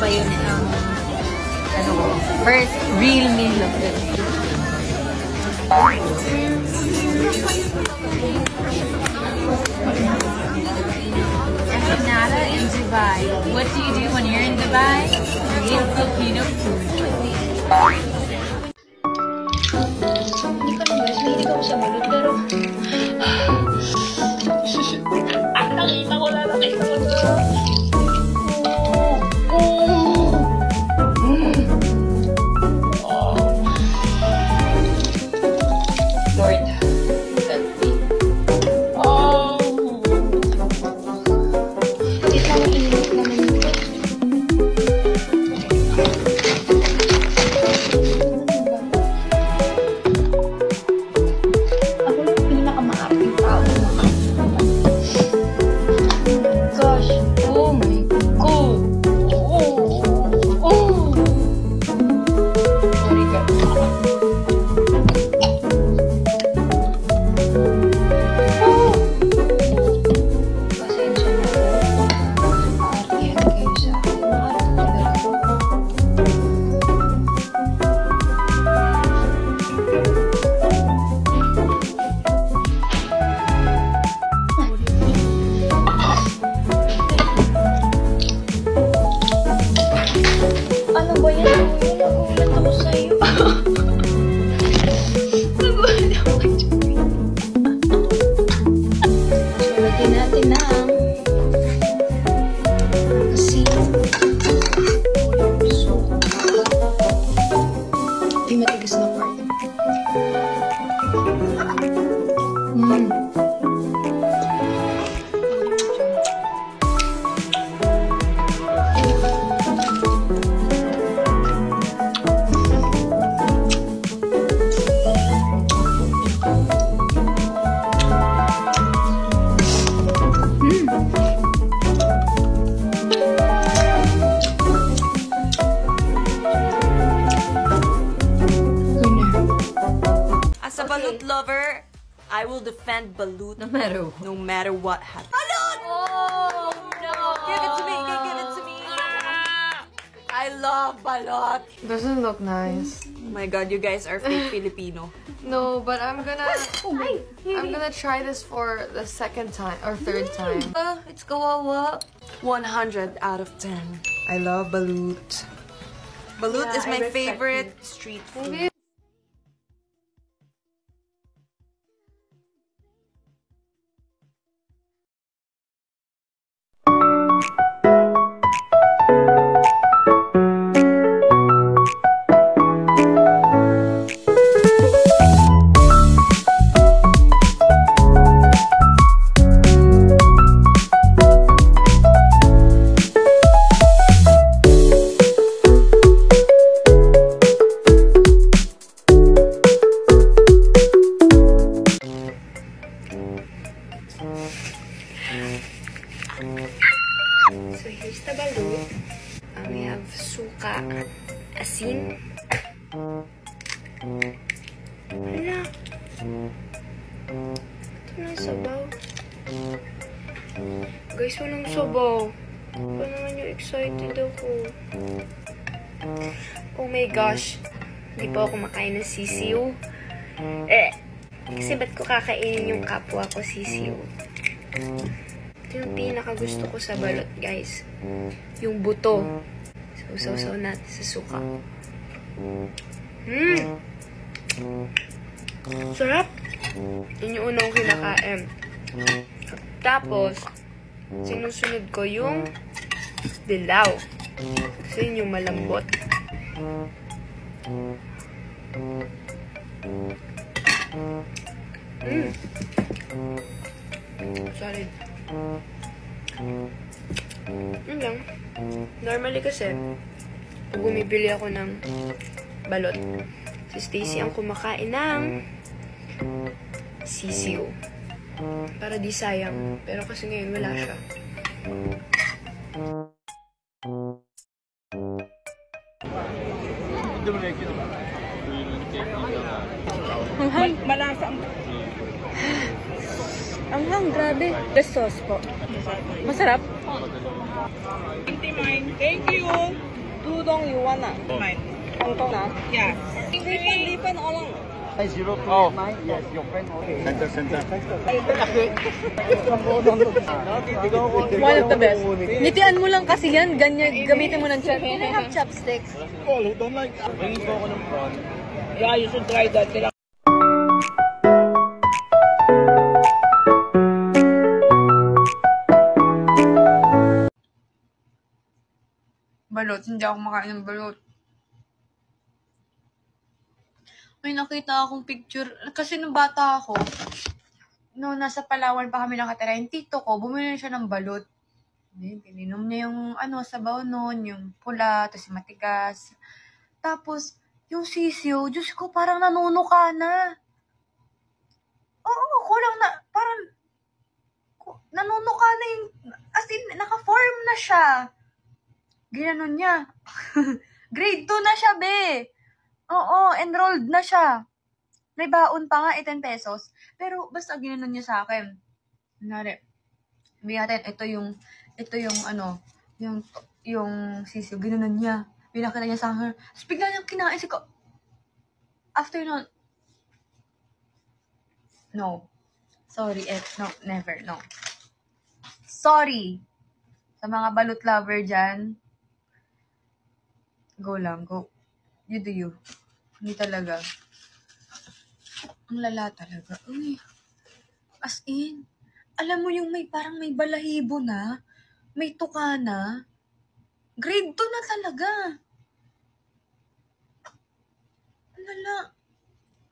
pa yun first real meal of it. Empanada in Dubai. What do you do when you're in Dubai? You eat Filipino food. Hindi ka lang guys, hindi ako sa balot pero nakita ko na. Lord, help me. Hindi ka lang init naman ito. Ako lang pinakamaarting tao. Gosh, oh my God. Sorry guys. Pasensya na po. Maartihan kayo sa akin. Maartihan po. Ano ba yan? Nagulat ako sa'yo. Nagulat ako sa'yo. So, lagyan natin ang asin. So, yung matigas na part. As a balut lover, I will defend balut No matter what happens. Balut! Oh no! Give it to me! Give it to me! I love balut! Doesn't look nice. Oh my god, you guys are fake Filipino. No, but I'm gonna try this for the second time or third time. It's kawawa. 100 out of 10. I love balut. Balut is my favorite street food. So here's the balut. We have suka, asin. Hala. Ito na sabaw. Guys, walang sabaw. Pa naman yung excited ako. Oh my gosh. Hindi pa ako kumakain ng sisiw. Kasi ba't ko kakainin yung kapwa ko sisiw? Ito yung pinakagusto ko sa balot, guys. Yung buto. So natin sa suka. Sarap! Yun yung unang kinakain. Tapos, sinusunod ko yung dilaw. Kasi yun yung malambot. Solid. Yun lang. Normally kasi, pag bumibili ako ng balot, si Stacy ang kumakain ng sisiw. Para di sayang. Pero kasi ngayon wala siya. Malasa ang grabe. The sauce po. Masarap. Thank you. you want ah? Mine. Hong Kong ah? Yeah. Different all along. 02 yes, your friend okay. Center. One of the best. Nitian mo lang kasi yan, ganyan, gamitin mo ng chat. Can I have chopsticks? Oh, don't like. Bringing po ako ng prawn. Yeah, you should try that. Balot, hindi ako makain ng balot. May nakita akong picture, kasi nung bata ako, no, nasa Palawan pa kami nakatira, yung tito ko, bumili siya ng balot. Pininom niya yung, sabaw nun, yung pula, tapos yung matigas. Tapos, yung sisiyo, Diyos ko, parang nanunuka na. Oo, kulang na, parang, nanunuka na yung, as in, naka-form na siya. Ginanon niya. Grade 2 na siya, be. Oo, enrolled na siya. May baon pa nga, 10 pesos. Pero, basta ginanon niya sa akin. Kunwari, sabi natin, yung sisiyo, ginanon niya. Pinakita niya sa akin. Tapos bigla niyang kinain ko. After nun, no. Sorry, no, never, no. Sorry. Sa mga balut lover dyan, go lang, go. You do you. Hindi talaga. Ang lala talaga. Uy. As in, alam mo yung parang may balahibo na, may tuka na, grade 2 na talaga. Ang lala.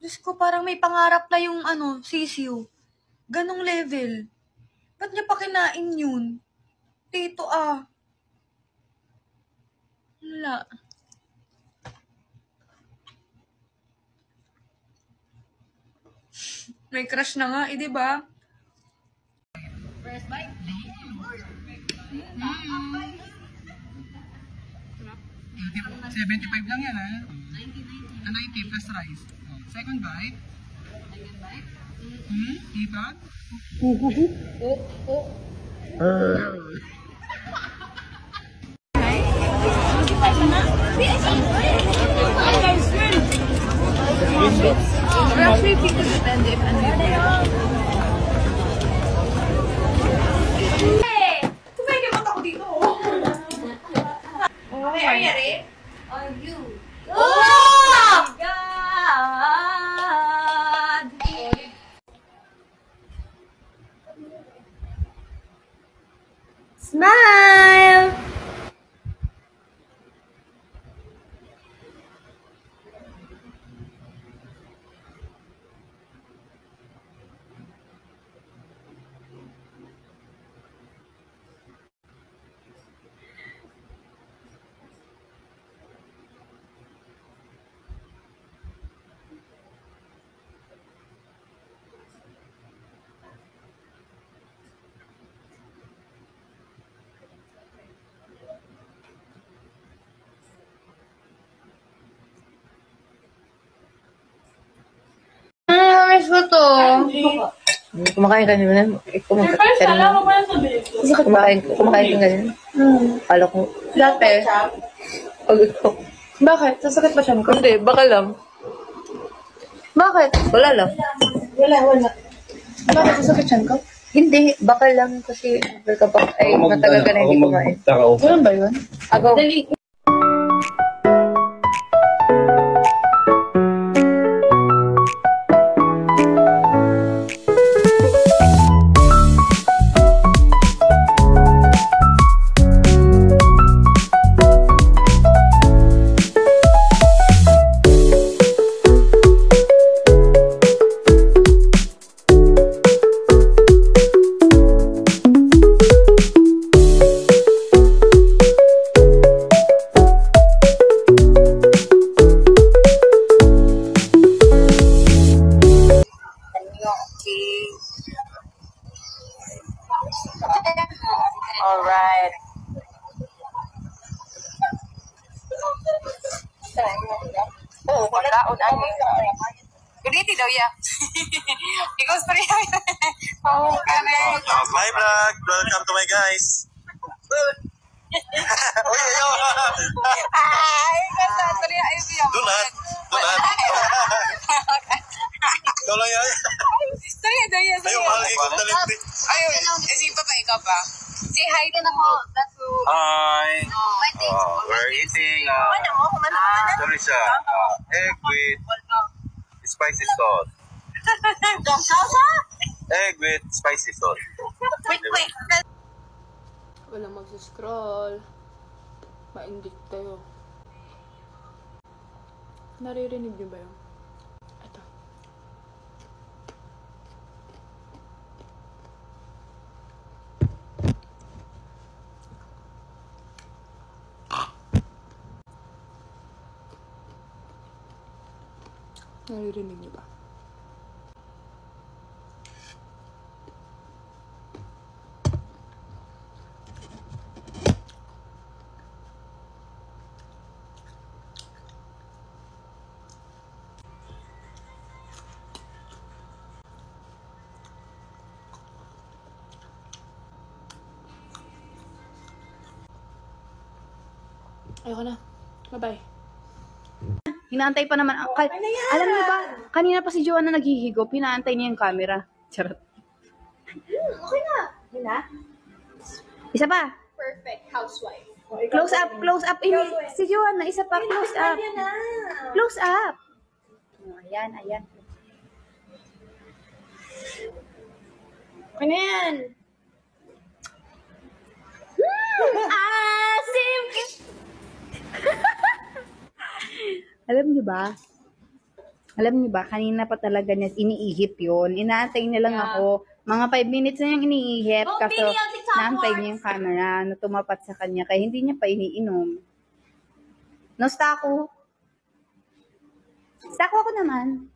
Diyos ko, parang may pangarap na yung sisiyo. Ganong level. Ba't niya pa kinain yun? Tito Wala. May crush na nga, diba? First bite. 75 lang yan, ha? 90 plus rice. Second bite. Ipan? Actually, people depende if Hey! Kumaikimot ako dito, Okay, are you ready? Are you? Oh my God! Smile! Miss ko to. Kumakain ka naman. Kumakain ka ganyan. Kala ko. Dati. Pag ikaw. Bakit? Sasakit ba siya ko? Hindi, baka lang. Bakit? Wala lang. Wala. Bakit sasakit siya ko? Hindi, baka lang kasi matagal ka na hindi kumain. Ganun ba yun? Ako. Alright. Oh, pagkaon ani. Ganiti daw ya. Ikaw pa rin. Oh, kami. My vlog. Welcome to my guys. Uy, ayo. Hi. ano siya, egg with spicy sauce. Egg with spicy sauce. Wait. Walang mag-scroll. Maingit tayo. Naririnig niyo ba yun? Ito. Naririnig niyo ba? Ayoko na. Bye-bye. Hinaantay pa naman. Alam niyo ba, kanina pa si Joanna naghihigop, hinaantay niya yung camera. Charot. Okay na. Okay na? Isa pa. Perfect housewife. Close up. Si Joanna, isa pa, close up. Close up. Oh, ayan. Okay na yan. Asim! Alam niyo ba, kanina pa talaga niya iniihip yun. Inaantay niya lang ako. Mga 5 minutes na yung iniihip. Kaso, naantay niya yung camera na tumapat sa kanya. Kaya hindi niya pa iniinom. No, stako. Stako ako naman.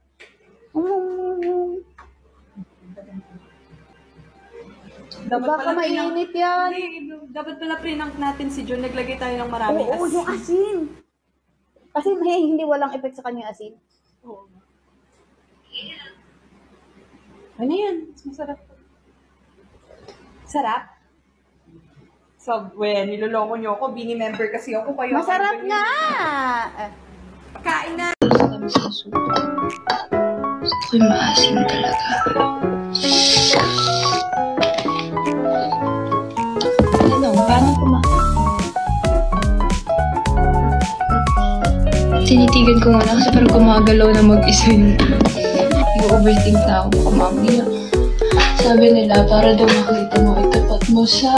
Baka mainit yan. Dapat pala prinank natin si Jun. Naglagay tayo ng maraming Oo, yung asin. Kasi hindi walang effect sa kanya asin. Oo. Ano yan? Masarap. Sarap? Subway, niloloko niyo ako. Bini member kasi ako. Kayo Masarap nga! Kain na! Gusto ko yung maasim talaga. Ano, paano tinitigan ko muna kasi parang gumagalaw na mag-isa yun. Nag-overthink na ako baka mamaya. Sabi nila, para daw makita mo, itapat mo sa...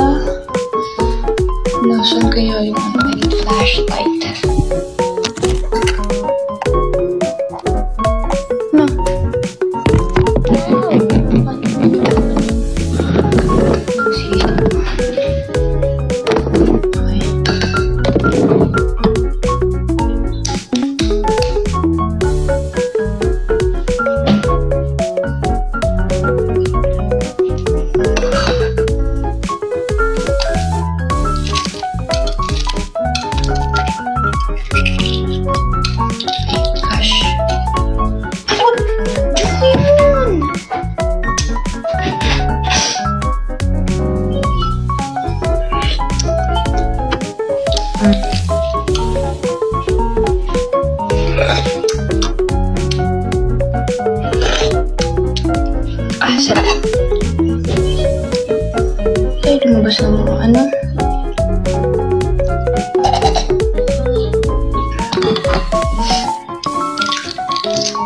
Nasaan kaya yung I need flashlight. Sarap. Ay, lumabas na mga ano.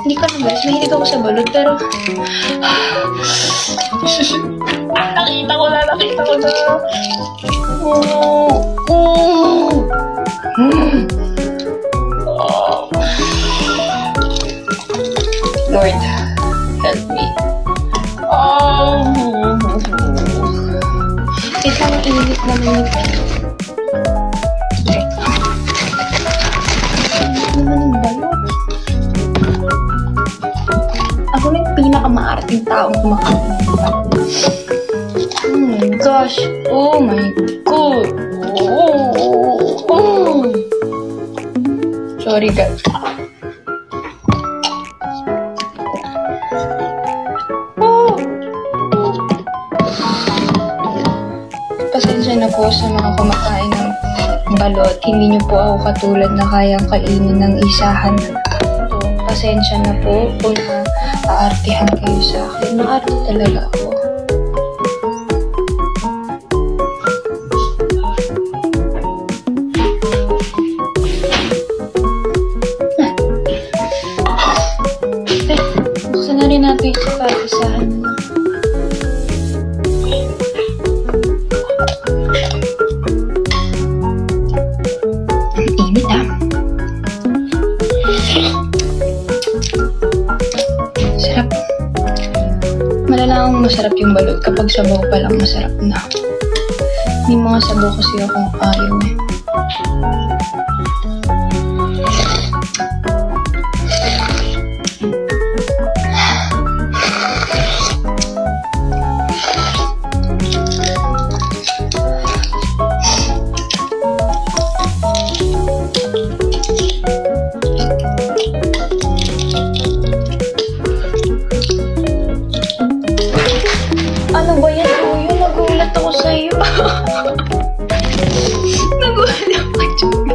Hindi ko na guys, mahilig ako sa balot, pero... nakita ko na. Lord, help me. Ito ang init naman yung balot. Ako na yung pinakamaarting taong kumakain ng balot. Oh my gosh. Oh my god. Sorry guys. Pasensya na po sa mga kumakain ng balot. Hindi niyo po ako katulad na kayang kainin ng isahan. So, pasensya na po kung aartihan kayo sa akin. Naarte talaga ako. Okay, sapatos sa ano. Init ah. Sarap. Malala akong masarap yung balot kapag sabaw pa lang masarap na. May mga sabaw kasi akong ayaw eh. Ano ba yan, Kuya? Nagulat ako sa'yo. Nagulat ako, Chuy.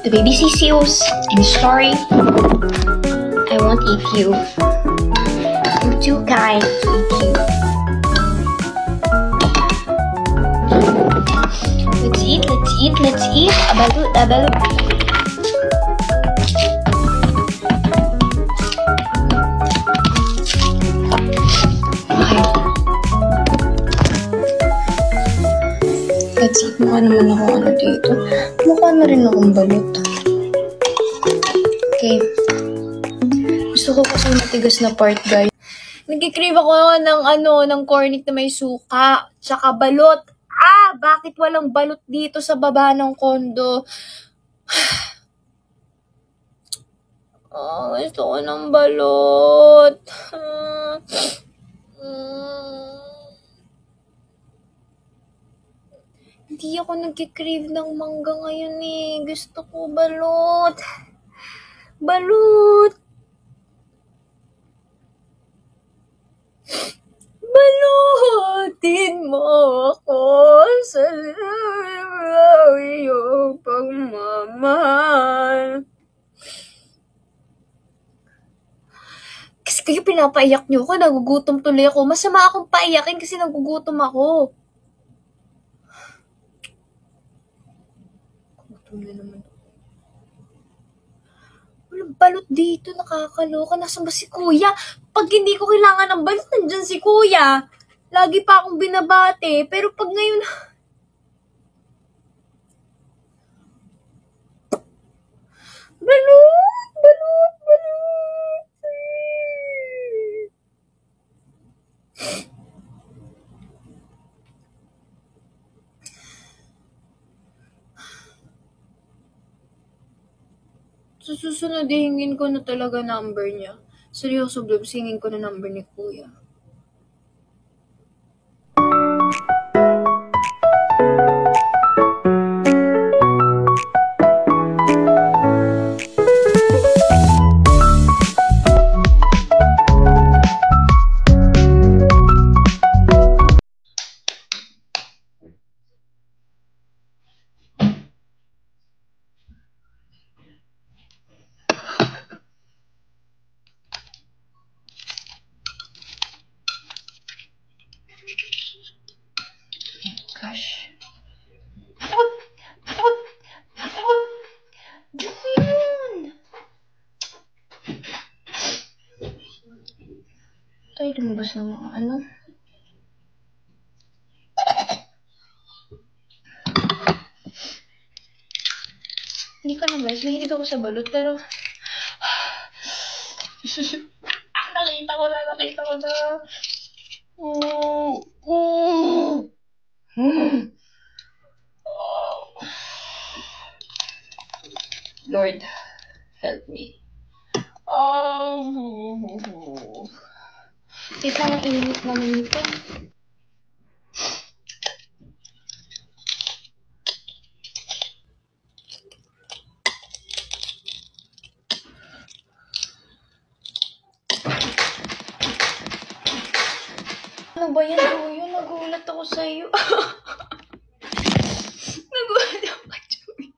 The baby CCOs in the story. I won't eat you. You're too kind to eat you. Let's eat. Abalut. Okay. Let's eat. Mukha naman ako ano dito. Mukha na rin akong balot. Okay. Gusto ko kasi matigas na part, guys. Nagkikrave ako ng cornic na may suka, tsaka balot. Bakit walang balot dito sa baba ng kondo? Gusto ko ng balot. Hindi ako nagkikrave ng mangga ngayon eh. Gusto ko balot. Balot. Balutin mo ako sa iyong pagmamahal. Kasi kayo pinapaiyak niyo ako, nagugutom tuloy ako. Masama akong paiyakin kasi nagugutom ako. Gutom na naman. Walang balot dito, nakakaloka. Nasaan ba si Kuya? Pag hindi ko kailangan ng balot, nandyan si Kuya. Lagi pa akong binabate. Pero pag ngayon... Balot! Sa susunod, hingin ko na talaga number niya. Seryoso, Blobs, hingin ko na number ni Kuya. Gosh. Tayo lumabas ng mga ano. Hindi ko naman. Mahilig ako sa balot, pero... Nakita ko na. Lord, help me. Kita ng init naman ito. Ano ba yan, Kuya? Nagulat ako sa'yo. Nagulat ako, Chuy.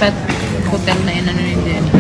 pet hotel na inano ni Jenny.